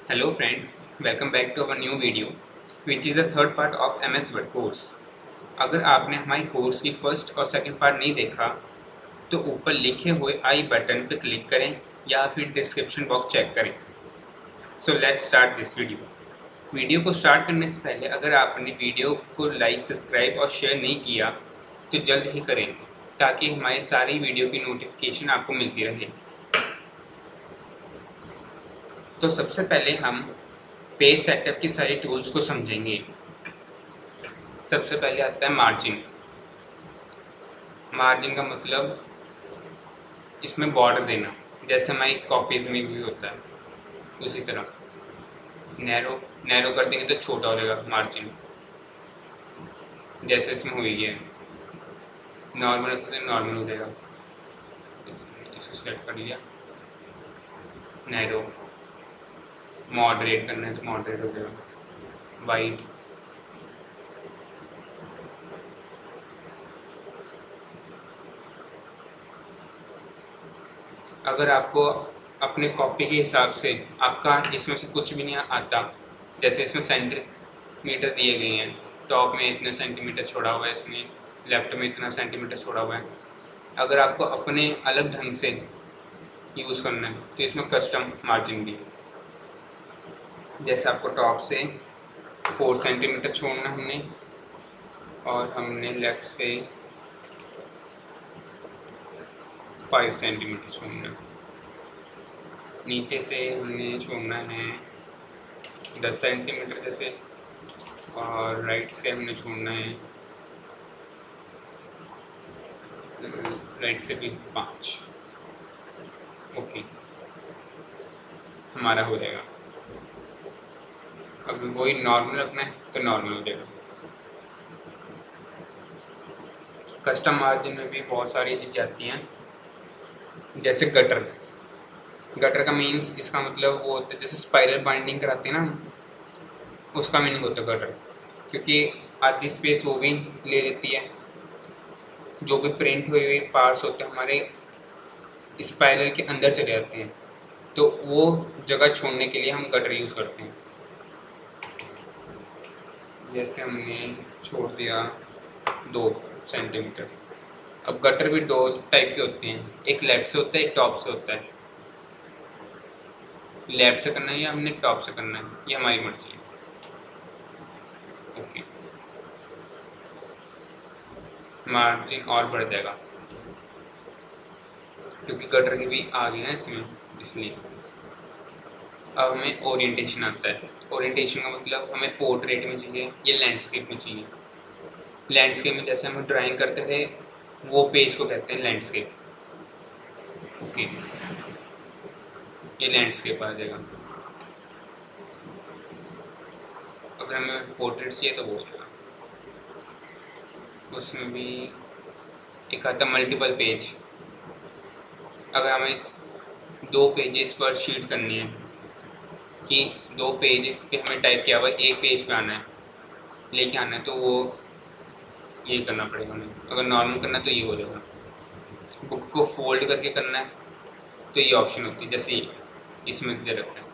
Hello friends, welcome back to our new video which is the third part of MS Word course। अगर आपने हमारी course की first और second part नहीं देखा तो ऊपर लिखे हुए आई बटन पर क्लिक करें या फिर डिस्क्रिप्शन बॉक्स चेक करें। So let's start this video को स्टार्ट करने से पहले अगर आपने वीडियो को लाइक सब्सक्राइब और शेयर नहीं किया तो जल्द ही करें ताकि हमारी सारी वीडियो की नोटिफिकेशन आपको मिलती रहे। तो सबसे पहले हम पेज सेटअप की सारी टूल्स को समझेंगे। सबसे पहले आता है मार्जिन। मार्जिन का मतलब इसमें बॉर्डर देना, जैसे हमारी कॉपीज़ में भी होता है उसी तरह। नैरो नैरो कर देंगे तो छोटा हो जाएगा मार्जिन, जैसे इसमें हुई है। नॉर्मल रखें तो नॉर्मल हो जाएगा। इसको सेलेक्ट कर लिया। नैरो मॉडरेट करना है तो मॉडरेट हो जाएगा। वाइट अगर आपको अपने कॉपी के हिसाब से आपका इसमें से कुछ भी नहीं आता, जैसे इसमें सेंटीमीटर दिए गए हैं, टॉप में इतने सेंटीमीटर छोड़ा हुआ है, इसमें लेफ्ट में इतना सेंटीमीटर छोड़ा हुआ है। अगर आपको अपने अलग ढंग से यूज़ करना है तो इसमें कस्टम मार्जिन भी है। जैसे आपको टॉप से 4 सेंटीमीटर छोड़ना हमने, और हमने लेफ्ट से 5 सेंटीमीटर छोड़ना है। नीचे से हमने छोड़ना है 10 सेंटीमीटर जैसे, और राइट से हमने छोड़ना है राइट से भी 5। ओके, हमारा हो जाएगा। अब वही नॉर्मल रखना है तो नॉर्मल हो जाएगा। कस्टम मार्जिन में भी बहुत सारी चीज़ें आती हैं, जैसे गटर। गटर का मीन्स इसका मतलब वो होता है जैसे स्पाइरल बाइंडिंग कराते हैं ना, उसका मीनिंग होता है गटर, क्योंकि आधी स्पेस वो भी ले लेती है। जो भी प्रिंट हुए हुए पार्ट्स होते हैं हमारे स्पाइरल के अंदर चले जाते हैं, तो वो जगह छोड़ने के लिए हम गटर यूज़ करते हैं। जैसे हमने छोड़ दिया 2 सेंटीमीटर। अब गटर भी 2 टाइप के होते हैं, एक लेफ्ट से होता है, एक टॉप से होता है। लेफ्ट से करना है या हमने टॉप से करना है, ये हमारी मर्जी है। ओके, मार्जिन और बढ़ जाएगा क्योंकि गटर की भी आ गई ना इसमें, इसलिए। अब हमें ओरिएंटेशन आता है। ओरिएंटेशन का मतलब हमें पोर्ट्रेट में चाहिए या लैंडस्केप में चाहिए। लैंडस्केप में जैसे हम ड्राइंग करते थे वो पेज को कहते हैं लैंडस्केप। ओके, ये लैंडस्केप आ जाएगा। अगर हमें पोर्ट्रेट चाहिए तो वो हो जाएगा। उसमें भी एक आता मल्टीपल पेज। अगर हमें 2 पेजेस पर शीट करनी है कि 2 पेज पे हमें टाइप किया हुआ एक पेज पे आना है, लेके आना है, तो वो ये करना पड़ेगा हमें। अगर नॉर्मल करना है तो ये हो जाएगा। बुक को फोल्ड करके करना है तो ये ऑप्शन होती है, जैसे इसमें दे रखा है।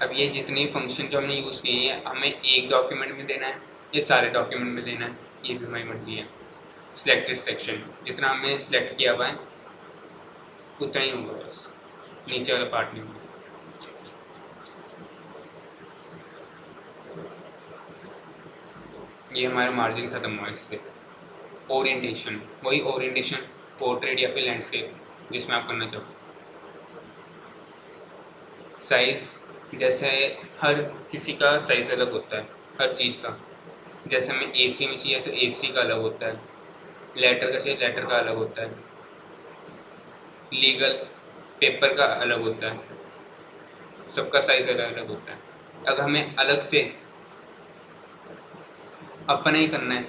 अब ये जितने फंक्शन जो हमने यूज़ किए हैं हमें एक डॉक्यूमेंट में देना है या सारे डॉक्यूमेंट में देना है, ये भी हमारी मर्जी है। सिलेक्टेड सेक्शन जितना हमने सिलेक्ट किया हुआ है उतना ही होगा, बस नीचे वाला पार्ट नहीं होगा। ये हमारा मार्जिन ख़त्म हुआ इससे। ओरिएंटेशन, वही ओरिएंटेशन पोर्ट्रेट या फिर लैंडस्केप जिसमें आप करना चाहो। साइज़, जैसे हर किसी का साइज़ अलग होता है हर चीज़ का। जैसे हमें A3 में चाहिए तो A3 का अलग होता है, लेटर का चाहिए लेटर का अलग होता है, लीगल पेपर का अलग होता है, सबका साइज़ अलग अलग होता है। अगर हमें अलग से अपना ही करना है,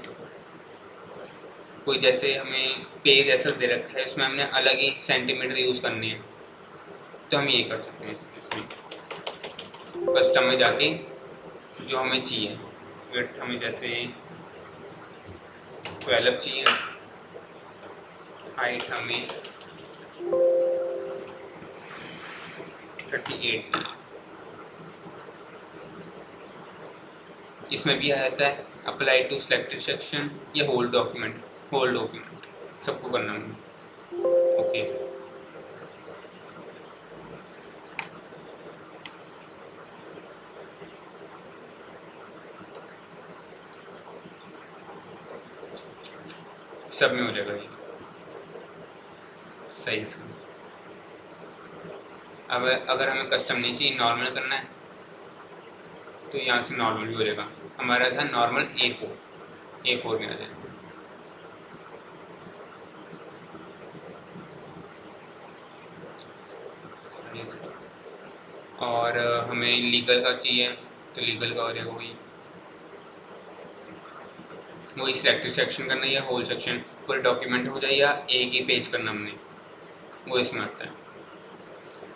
कोई जैसे हमें पेज ऐसा दे रखा है उसमें हमने अलग ही सेंटीमीटर यूज़ करनी है, तो हम ये कर सकते हैं। इसमें कस्टम में जाके जो हमें चाहिए, विड्थ हमें जैसे 12 चाहिए, हाइट हमें 38 चाहिए। इसमें भी आ जाता है अप्लाई टू सिलेक्टेड सेक्शन या होल डॉक्यूमेंट, सबको करना है। ओके, सब में हो जाएगा ये, सही है सर। अब अगर हमें कस्टम नहीं चाहिए, नॉर्मल करना है, तो यहाँ से नॉर्मल भी हो जाएगा। हमारा था नॉर्मल A4 में आ जाएगा। सही है सर। और हमें लीगल का चाहिए, तो लीगल का हो जाएगा वही सिलेक्टेड सेक्शन करना है या होल सेक्शन, पूरे डॉक्यूमेंट हो जाए या एक ही पेज करना हमने, वो इसमें आता है।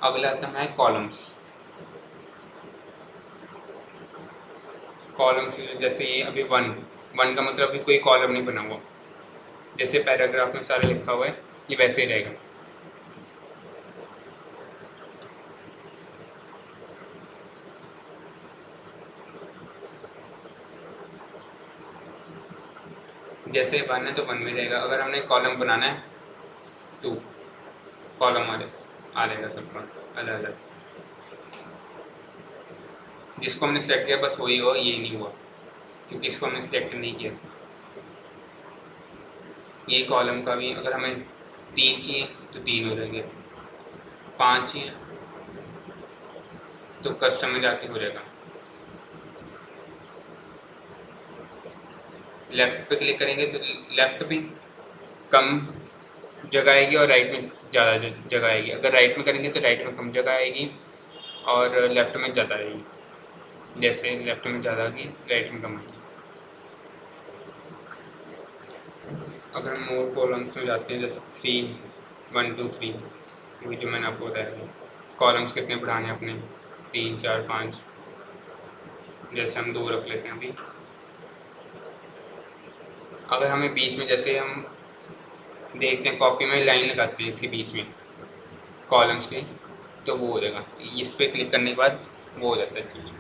अगला आता है कॉलम्स। कॉलम्स जैसे ये अभी वन का मतलब अभी कोई कॉलम नहीं बना हुआ, जैसे पैराग्राफ में सारा लिखा हुआ है, ये वैसे ही रहेगा। जैसे वन है तो वन में रहेगा। अगर हमने कॉलम बनाना है तो कॉलम आ जाएगा सबका अलग अलग। जिसको हमने सेलेक्ट किया बस वही हुआ, ये नहीं हुआ क्योंकि इसको हमने सिलेक्ट नहीं किया। ये कॉलम का भी अगर हमें 3 चाहिए तो 3 हो जाएंगे, 5 चाहिए तो कस्टम में जाके हो जाएगा। लेफ़्ट पे क्लिक करेंगे तो लेफ़्ट पे कम जगह आएगी और राइट में ज़्यादा जगह आएगी। अगर राइट में करेंगे तो राइट में कम जगह आएगी और लेफ़्ट में ज़्यादा आएगी। जैसे लेफ़्ट में ज़्यादा आएगी, राइट में कम आएगी। अगर हम मोर कॉलम्स में जाते हैं, जैसे 3 1 2 3, वही जो मैंने आपको बताया था। कॉलम्स कितने बढ़ाने हैं अपने, 3 4 5, जैसे हम 2 रख लेते हैं अभी। अगर हमें बीच में, जैसे हम देखते हैं कॉपी में लाइन लगाते हैं इसके बीच में कॉलम्स के, तो वो हो जाएगा। इस पर क्लिक करने के बाद वो हो जाता है चीज़,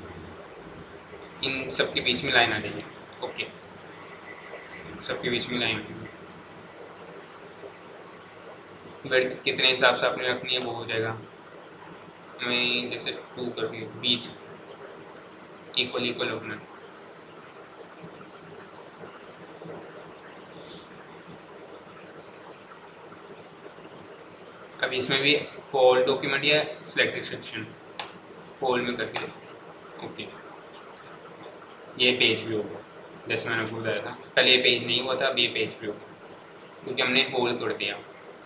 इन सबके बीच में लाइन आ जाएगी। ओके, सबके बीच में लाइन आ जाएगी। विड्थ कितने हिसाब से आपने रखनी है वो हो जाएगा। मैं जैसे 2 कर दूँ, बीच इक्वल रखना है। अब इसमें भी होल डॉक्यूमेंट या सिलेक्टेड सेक्शन, होल में कर दिया। ओके, ये पेज भी होगा जैसे मैंने आपको बताया था। पहले ये पेज नहीं हुआ था, अब ये पेज भी होगा क्योंकि हमने होल कर दिया।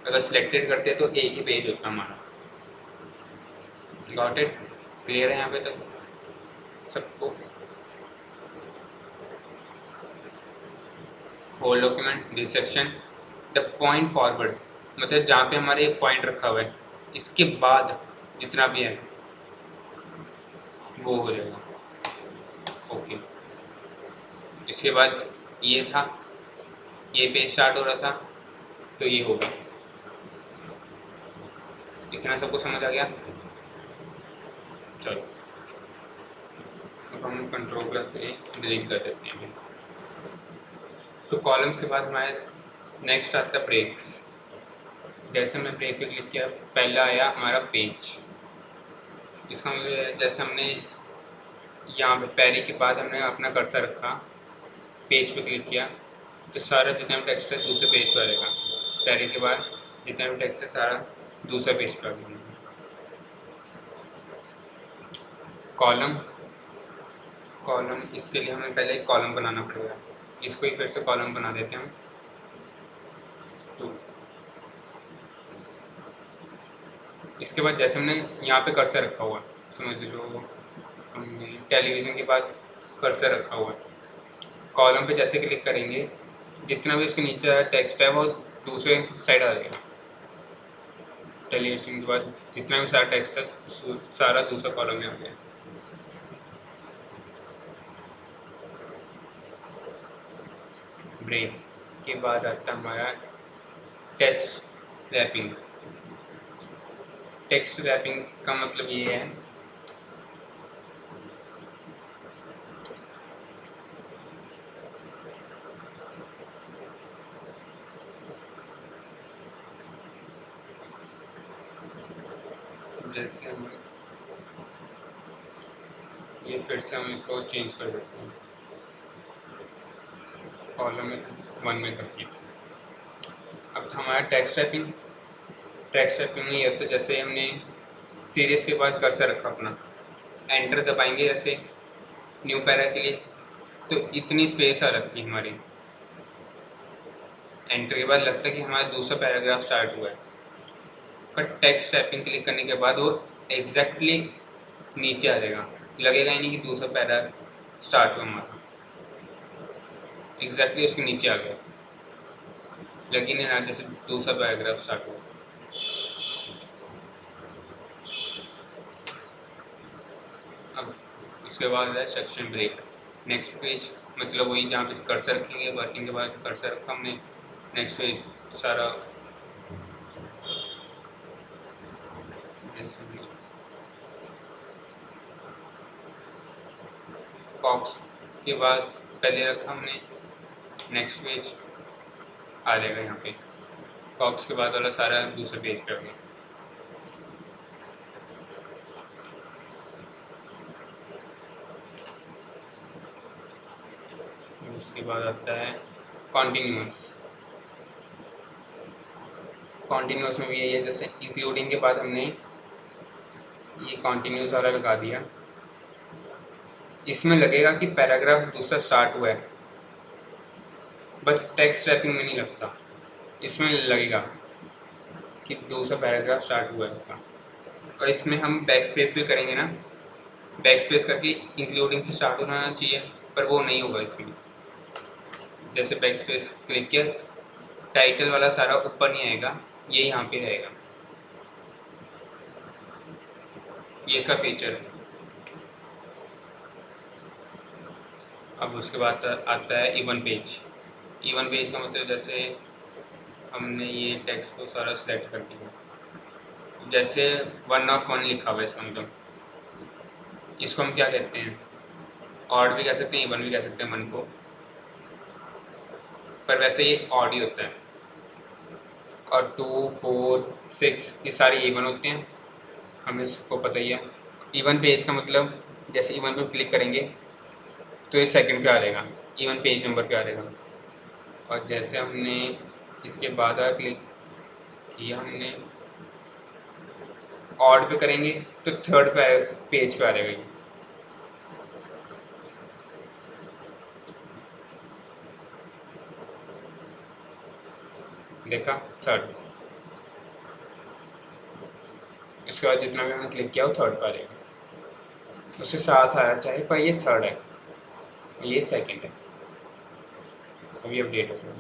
अगर सिलेक्टेड करते तो एक ही पेज होता हमारा। Got it? क्लियर है यहाँ पे तक सबको? Whole document, this section, the point forward, मतलब जहाँ पे हमारे एक पॉइंट रखा हुआ है, इसके बाद जितना भी है वो हो जाएगा। ओके, इसके बाद ये था, ये पेज स्टार्ट हो रहा था तो ये होगा। इतना सबको समझ आ गया? चलो अब हम Ctrl+A डिलीट कर देते हैं। तो कॉलम्स के बाद हमारे नेक्स्ट आता है ब्रेक्स। जैसे हमने ब्रेक पे क्लिक किया, पहला आया हमारा पेज। इसका मतलब जैसे हमने यहाँ पे पैरी के बाद हमने अपना कर्सर रखा, पेज पे क्लिक किया तो सारा जितना भी टेक्स्ट है दूसरे पेज पर आएगा। पैरी के बाद जितना भी टेक्स्ट है सारा दूसरे पेज पर आ गया। कॉलम, इसके लिए हमें पहले एक कॉलम बनाना पड़ेगा। इसको ही फिर से कॉलम बना देते हैं हम। तो इसके बाद जैसे हमने यहाँ पे कर्सर रखा हुआ है, समझ लो हमने टेलीविज़न के बाद कर्सर रखा हुआ है, कॉलम पे जैसे क्लिक करेंगे जितना भी उसके नीचे टेक्स्ट है वो दूसरे साइड आ जाएगा। टेलीविज़न के बाद जितना भी सारा टेक्स्ट है सारा दूसरा कॉलम में आ गया। ब्रेक के बाद आता हमारा टेस्ट रैपिंग। टेक्स्ट रैपिंग का मतलब ये है जैसे हम ये फिर से हम इसको चेंज कर देते हैं, कॉलम में 1 में करके। अब हमारा टेक्स्ट रैपिंग में ये होता है जैसे हमने सीरीज के बाद कर्सर रखा अपना, एंटर दबाएंगे जैसे न्यू पैरा के लिए, तो इतनी स्पेस आ लगती है हमारी, एंटर के बाद लगता है कि हमारा दूसरा पैराग्राफ स्टार्ट हुआ है। पर टेक्स्ट रैपिंग क्लिक करने के बाद वो एग्जैक्टली नीचे आ जाएगा, लगेगा ही नहीं कि दूसरा पैरा स्टार्ट हुआ हमारा, एग्जैक्टली उसके नीचे आ गया, लगी नहीं ना जैसे दूसरा पैराग्राफ स्टार्ट हुआ। अब उसके बाद है सेक्शन ब्रेक, नेक्स्ट पेज, मतलब वही जहाँ पे कर्सर रखेंगे, वर्किंग के बाद कर्सर रखा हमने, नेक्स्ट पेज सारा कॉक्स के बाद पहले रखा हमने, नेक्स्ट पेज आ जाएगा यहाँ पे, कॉक्स के बाद वाला सारा दूसरे पेज पे आ गया। उसके बाद आता है कॉन्टिन्यूस। कॉन्टिन्यूस में भी यही है, जैसे इंक्लूडिंग के बाद हमने ये कॉन्टिन्यूस वाला लगा दिया, इसमें लगेगा कि पैराग्राफ दूसरा स्टार्ट हुआ है, बट टेक्स्ट रैपिंग में नहीं लगता, इसमें लगेगा कि दूसरा पैराग्राफ स्टार्ट हुआ है उसका। और इसमें हम बैक स्पेस भी करेंगे ना, बैक स्पेस करके इंक्लूडिंग से स्टार्ट होना चाहिए, पर वो नहीं होगा इसमें। जैसे बैक स्पेस क्लिक किया, टाइटल वाला सारा ऊपर नहीं आएगा, ये यहाँ पे रहेगा, ये इसका फीचर है। अब उसके बाद आता है इवन पेज। इवन पेज का मतलब जैसे हमने ये टेक्स्ट को सारा सिलेक्ट कर दिया, जैसे 1 ऑफ 1 लिखा हुआ है इसका मतलब, इसको हम क्या कहते हैं, ऑड भी कह सकते हैं, इवन भी कह सकते हैं 1 को, पर वैसे ये ऑड ही होता है। और 2, 4, 6 ये सारे इवन होते हैं, हमें इसको पता ही है। इवन पेज का मतलब जैसे इवन पे क्लिक करेंगे तो ये सेकंड पे आ जाएगा, इवन पेज नंबर पे आ जाएगा। और जैसे हमने इसके बाद क्लिक किया, हमने ऑड पे करेंगे तो थर्ड पेज पे आ जाएगा ये। देखा, थर्ड। इसके बाद जितना भी हमने क्लिक किया वो थर्ड पे आ जाएगा, उसके साथ आया चाहे, पर ये थर्ड है, ये सेकंड है। अभी अपडेट हो गया,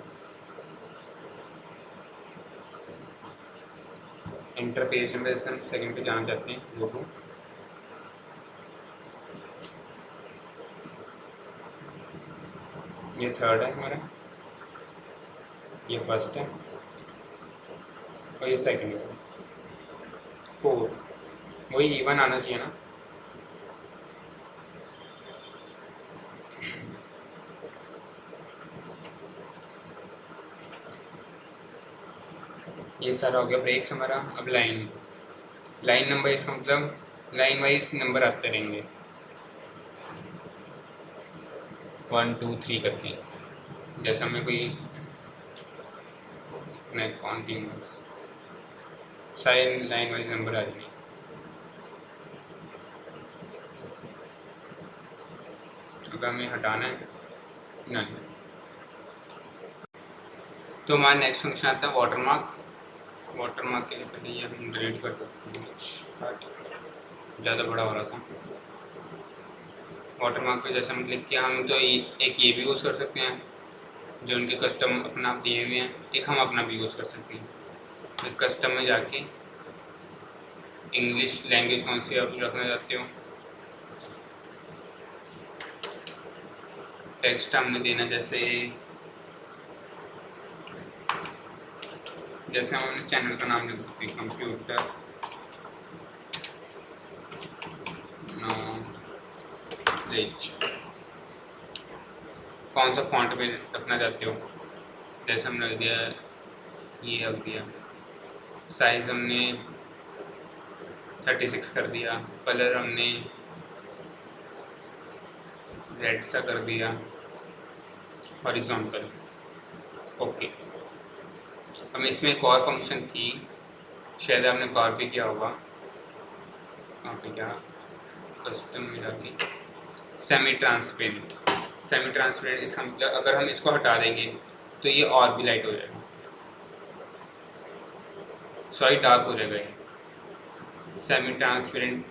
इंटर पेज नंबर जैसे हम सेकंड पे जाना चाहते हैं, गो टू, ये थर्ड है हमारा, ये फर्स्ट है और ये सेकंड है, 4, वही इवन आना चाहिए ना। ये सारा हो गया ब्रेक्स हमारा। अब लाइन नंबर, इसका मतलब लाइन वाइज नंबर आते रहेंगे 1, 2, 3 करके, जैसे हमें कोई कॉन्टिन्यूस सारे लाइन वाइज नंबर आ जाएंगे। अगर हमें हटाना है नहीं, तो हमारा नेक्स्ट फंक्शन आता है वाटरमार्क। वाटरमार्क के लिए पहले ये हम डिलीट कर सकते हैं, ज़्यादा बड़ा हो रहा था। वाटरमार्क पे जैसे हम क्लिक किया, हम तो एक ये भी यूज़ कर सकते हैं जो उनके कस्टम अपना आप दिए हुए हैं, एक हम अपना भी यूज़ कर सकते हैं। तो कस्टम में जाके इंग्लिश लैंग्वेज कौन सी आप रखना चाहते हो, टेक्स्ट हमने देना जैसे हम अपने चैनल का नाम लिख सकते हैं, कंप्यूटर नॉलेज। कौन सा फॉन्ट में रखना चाहते हो, जैसे हमने रख दिया, ये रख दिया। साइज हमने 36 कर दिया। कलर हमने रेड सा कर दिया, हॉरिजॉन्टल। ओके। अब इसमें एक और फंक्शन थी, शायद आपने कॉपी किया होगा, कॉपी क्या, कस्टम में जाके सेमी ट्रांसपेरेंट। सेमी ट्रांसपेरेंट इसका मतलब अगर हम इसको हटा देंगे तो ये और भी लाइट हो जाएगा, सॉरी डार्क हो जाएगा। ये सेमी ट्रांसपेरेंट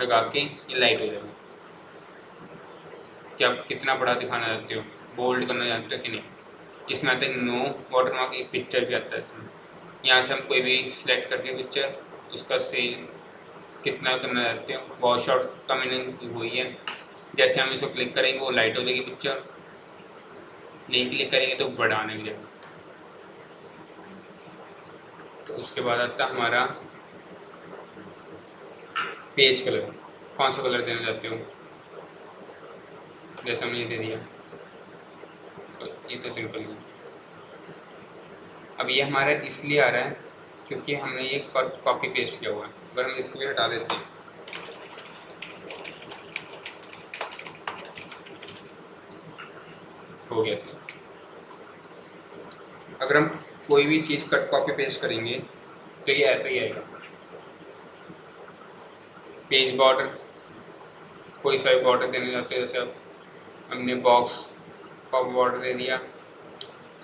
लगा के ये लाइट हो जाएगा। क्या आप कितना बड़ा दिखाना चाहते हो, बोल्ड करना चाहते हो कि नहीं। इसमें आता है नो वाटरमार्क, एक पिक्चर भी आता है इसमें। यहाँ से हम कोई भी सिलेक्ट करके पिक्चर, उसका सेल कितना करना चाहते हो। वॉश आउट का मीनिंग वही है, जैसे हम इसको क्लिक करेंगे वो लाइट हो जाएगी पिक्चर, नहीं क्लिक करेंगे तो बढ़ाने लग जाएगा। तो उसके बाद आता है हमारा पेज कलर। कौन सा कलर देना चाहते हो, जैसे हमने ये दे दिया, तो ये तो सिंपल है। अब ये हमारा इसलिए आ रहा है क्योंकि हमने ये कॉपी पेस्ट किया हुआ है। अगर हम इसको भी हटा देते हैं, हो गया सही। अगर हम कोई भी चीज़ कट कॉपी पेस्ट करेंगे तो ये ऐसा ही आएगा। पेज बॉर्डर, कोई सा भी बॉर्डर देने जाते हैं, जैसे अब हमने बॉक्स का बॉर्डर दे दिया,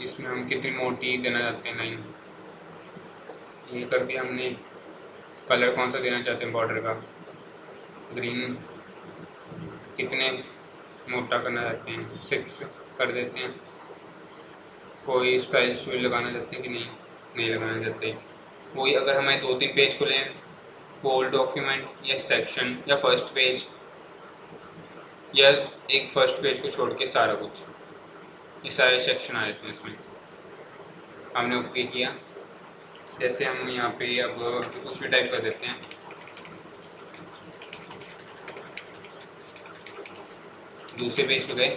इसमें हम कितनी मोटी देना चाहते हैं लाइन, ये कर दिया हमने। कलर कौन सा देना चाहते हैं बॉर्डर का, ग्रीन। कितने मोटा करना चाहते हैं, 6 कर देते हैं। कोई स्टाइल स्टूल लगाना चाहते हैं कि नहीं, नहीं लगाना चाहते। वही अगर हमें 2-3 पेज खुले, होल डॉक्यूमेंट या सेक्शन या फर्स्ट पेज, या एक फर्स्ट पेज को छोड़ के सारा कुछ, ये सारे सेक्शन आए थे इसमें, हमने ओके किया। जैसे हम यहाँ पे अब कुछ भी टाइप कर देते हैं, दूसरे पेज पे गए,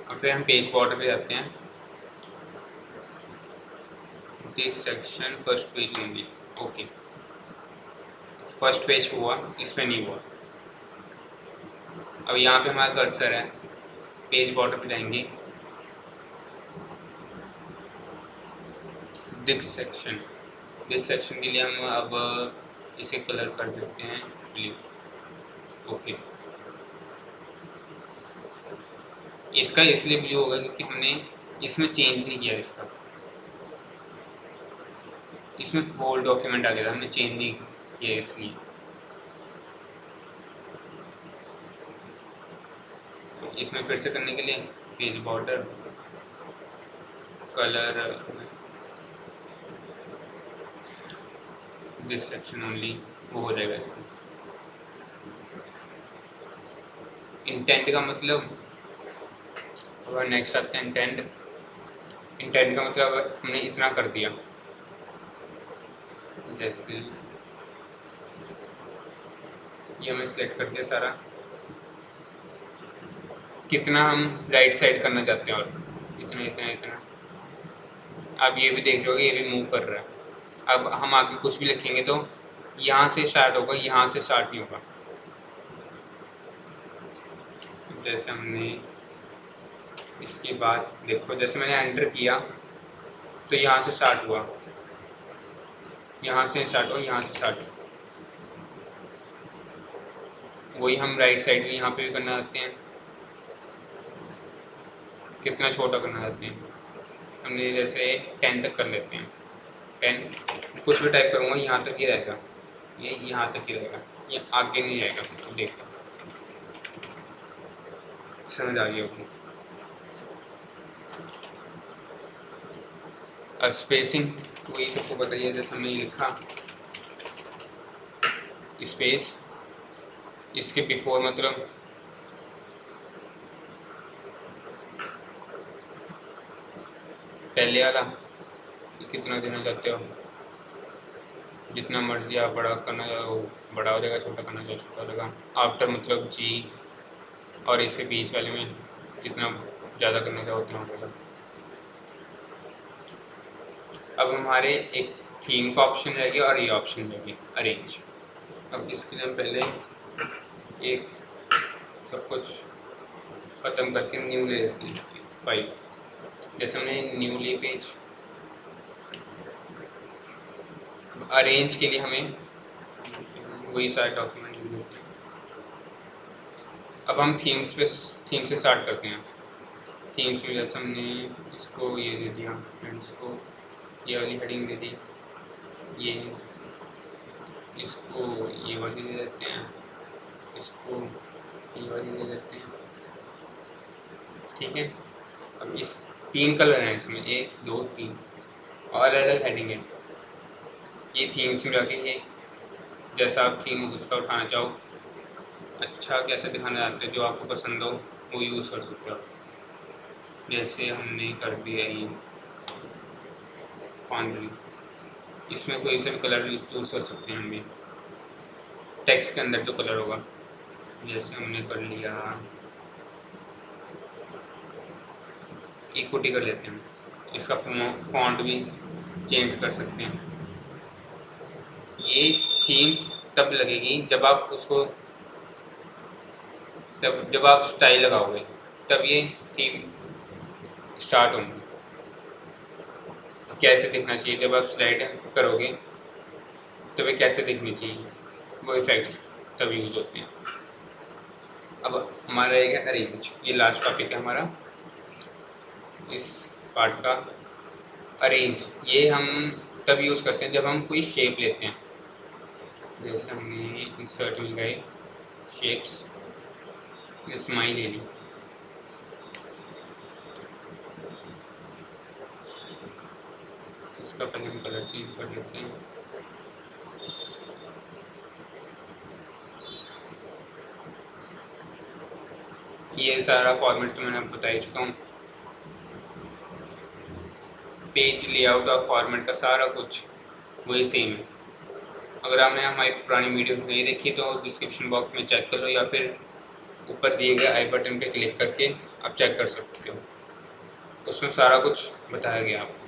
और फिर हम पेज बॉर्डर पे जाते हैं, this section first page only. Okay, first page हुआ, इस पे नहीं हुआ। अब यहाँ पे हमारा कर्सर है, पेज बॉर्डर पे जाएंगे, दिस सेक्शन। दिस सेक्शन के लिए हम अब इसे कलर कर देते हैं ब्लू। ओके, इसका इसलिए ब्लू होगा क्योंकि हमने इसमें चेंज नहीं किया इसका, इसमें होल डॉक्यूमेंट आ गया था, हमने चेंज नहीं किया इसलिए। इसमें फिर से करने के लिए page border, colour this section only, वो हो जाएगा इससे। इंटेंट का मतलब, और नेक्स्ट आते हैं इंटेंट। इंटेंट का मतलब हमने इतना कर दिया, जैसे ये हमें सिलेक्ट कर दिया सारा, कितना हम राइट साइड करना चाहते हैं, और इतना इतना इतना। आप ये भी देख रहे हो ये भी मूव कर रहा है। अब हम आगे कुछ भी लिखेंगे तो यहाँ से स्टार्ट होगा, यहाँ से स्टार्ट नहीं होगा। जैसे हमने इसके बाद देखो, जैसे मैंने एंटर किया तो यहाँ से स्टार्ट हुआ, यहाँ से स्टार्ट हुआ, यहाँ से स्टार्ट हुआ। वही हम राइट साइड में यहाँ पे भी करना चाहते हैं, कितना छोटा करना चाहते हैं। हमने जैसे 10 तक कर लेते हैं, 10। कुछ भी टाइप करूँगा यहाँ तक ही रहेगा, ये यहाँ तक ही रहेगा, ये आगे नहीं जाएगा। तो देखो समझ आ गया होगी। अब स्पेसिंग वही सबको बताइए, जैसे हमने लिखा स्पेस, इसके बिफोर मतलब पहले वाला कितना देना चाहते हो, जितना मर्जी आप बड़ा करना चाहो बड़ा हो जाएगा, छोटा करना चाहो छोटा हो जाएगा। आफ्टर मतलब जी और इसके बीच वाले में जितना ज़्यादा करना चाहो उतना हो जाएगा। अब हमारे एक थीम का ऑप्शन रह गया और ये ऑप्शन रह गया अरेंज। अब इसके लिए हम पहले एक सब कुछ ख़त्म करके न्यू ले लेते हैं फाइल। जैसे हमने न्यू ली पेज, अरेंज के लिए हमें वही सारे डॉक्यूमेंट लिख देते हैं। अब हम थीम से स्टार्ट करते हैं। थीम्स में जैसे हमने इसको ये दे दिया एंड इसको ये वाली हेडिंग दे दी, ये इसको ये वाली दे देते हैं, इसको ये वाली दे देते हैं, ठीक है। अब इस 3 कलर हैं इसमें, 1 2 3 और अलग अलग हेडिंग है। ये थीम्स में जाके ये जैसा आप थीम उसका उठाना चाहो, अच्छा कैसे दिखाना चाहते हो, जो आपको पसंद हो वो यूज़ कर सकते हो। जैसे हमने कर दिया ये फॉन्ट, इसमें कोई से भी कलर चूज़ कर सकते हैं हम भी, टेक्स्ट के अंदर जो कलर होगा। जैसे हमने कर लिया इक्विटी कर लेते हैं, इसका फॉन्ट भी चेंज कर सकते हैं। ये थीम तब लगेगी जब आप उसको जब आप स्टाइल लगाओगे तब ये थीम स्टार्ट होंगी। कैसे दिखना चाहिए जब आप स्लाइड करोगे तब ये कैसे दिखनी चाहिए, वो इफेक्ट्स तब यूज होते हैं। अब हमारा रहेगा अरेंज, ये लास्ट टॉपिक है हमारा इस पार्ट का। अरेंज ये हम तब यूज़ करते हैं जब हम कोई शेप लेते हैं। जैसे हमने इंसर्ट में गए शेप्स, स्माइल ले ली, इसका पहले हम कलर चेंज कर लेते हैं। ये सारा फॉर्मेट तो मैंने आपको बता ही चुका हूँ। पेज लेआउट और फॉर्मेट का सारा कुछ वही सेम है। अगर आपने हमारी पुरानी वीडियो नहीं देखी तो डिस्क्रिप्शन बॉक्स में चेक कर लो, या फिर ऊपर दिए गए आई बटन पे क्लिक करके आप चेक कर सकते हो, उसमें सारा कुछ बताया गया आपको।